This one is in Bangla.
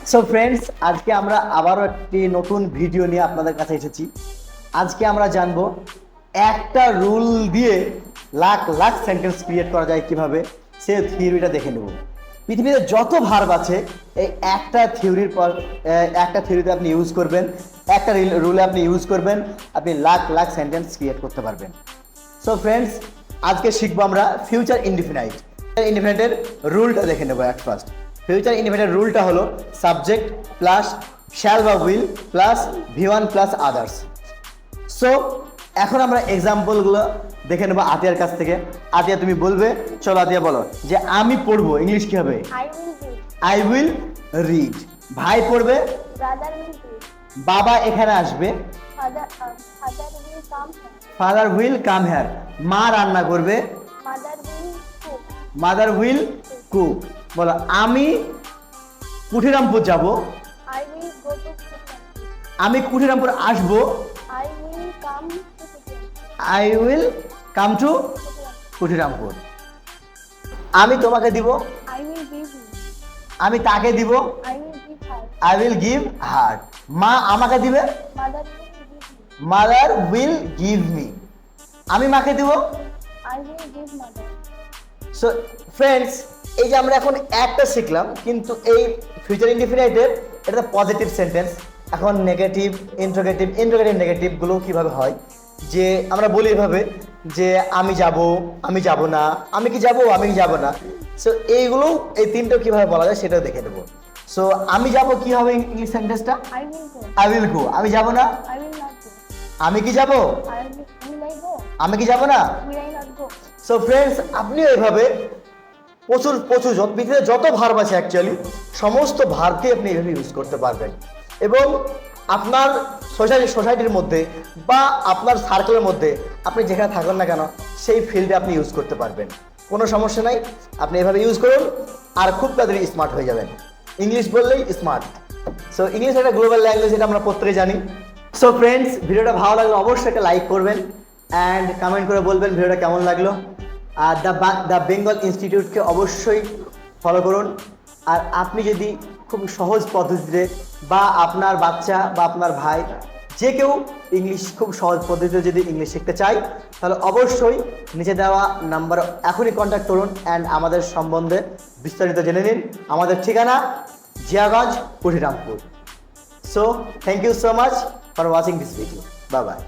সো ফ্রেন্ডস, আজকে আমরা আবারও একটি নতুন ভিডিও নিয়ে আপনাদের কাছে এসেছি। আজকে আমরা জানবো একটা রুল দিয়ে লাখ লাখ সেন্টেন্স ক্রিয়েট করা যায় কিভাবে, সে থিওরিটা দেখে নেব। পৃথিবীতে যত ভার্ব আছে এই একটা থিওরির পর একটা থিওরিতে আপনি ইউজ করবেন, একটা রুলে আপনি ইউজ করবেন, আপনি লাখ লাখ সেন্টেন্স ক্রিয়েট করতে পারবেন। সো ফ্রেন্ডস, আজকে শিখবো আমরা ফিউচার ইনডিফিনাইট। ইনডিফিনাইটের রুলটা দেখে নেবো। অ্যাট ফার্স্ট ফিউচার ইনডিফিনাইট রুলটা হলো সাবজেক্ট প্লাস শ্যাল বা will plus V1 plus others. So এখন আমরা এক্সাম্পলগুলো দেখে নেবো আতিয়ার কাছ থেকে। আতিয়া, তুমি বলবে, চলো আতিয়া বলো যে আমি পড়বো, ইংলিশ কি হবে? I will read. I will read. ভাই পড়বে, Brother will read. বাবা এখানে আসবে, Father will come here. Father will come here. মা রান্না করবে, Mother will cook. Mother will cook. বলো আমি কুঠিরামপুর যাব, I will go to Kitchen. আমি কুঠিরামপুর আসবো, I will come to Kitchen. I will come to Kuthirampur. আমি তোমাকে দিব, I will give you. আমি তাকে দিব, I will give her. I will give her. মা আমাকে দিবে, Mother will give me. Mother will give me. আমি মাকে দিব। I will give mother. So friends, এই যে আমরা এখন একটা শিখলাম, কিন্তু এই ফিউচার ইনডিফিনাইটের এটা পজিটিভ সেন্টেন্স। এখন নেগেটিভ, ইন্ট্রোগেটিভ, নেগেটিভগুলো কীভাবে হয়, যে আমরা বলি এভাবে যে আমি যাব, আমি যাব না, আমি কি যাব, আমি কি যাব না। সো এইগুলো, এই তিনটা কীভাবে বলা যায় সেটাও দেখে নেবো। সো আমি যাব কি হবে ইংলিশ সেন্টেন্সটা? I will go. I will go. আমি যাব না, I will not go. আমি কি যাব, Will I go? আমি কি যাব না। Will I not go? So friends, আপনিও এইভাবে প্রচুর প্রচুর পৃথিবীতে যত ভার্ব আছে অ্যাকচুয়ালি সমস্ত ভার্বকে আপনি এইভাবে ইউজ করতে পারবেন, এবং আপনার সোসাইটির মধ্যে বা আপনার সার্কেলের মধ্যে আপনি যেখানে থাকুন না কেন সেই ফিল্ডে আপনি ইউজ করতে পারবেন। কোনো সমস্যা নাই, আপনি এভাবে ইউজ করুন আর খুব তাড়াতাড়ি স্মার্ট হয়ে যাবেন। ইংলিশ বললেই স্মার্ট। সো ইংলিশ একটা গ্লোবাল ল্যাঙ্গুয়েজ, এটা আমরা প্রত্যেকে জানি। সো ফ্রেন্ডস, ভিডিওটা ভালো লাগলে অবশ্যই একটা লাইক করবেন অ্যান্ড কমেন্ট করে বলবেন ভিডিওটা কেমন লাগলো। আর দ্য বেঙ্গল ইনস্টিটিউটকে অবশ্যই ফলো করুন। আর আপনি যদি খুব সহজ পদ্ধতিতে বা আপনার বাচ্চা বা আপনার ভাই যে কেউ ইংলিশ খুব সহজ পদ্ধতিতে যদি ইংলিশ শিখতে চায়, তাহলে অবশ্যই নিচে দেওয়া নাম্বারে এখনই কন্ট্যাক্ট করুন অ্যান্ড আমাদের সম্বন্ধে বিস্তারিত জেনে নিন। আমাদের ঠিকানা Jiaganj, Kuthirampur. So thank you so much for watching this video. Bye by.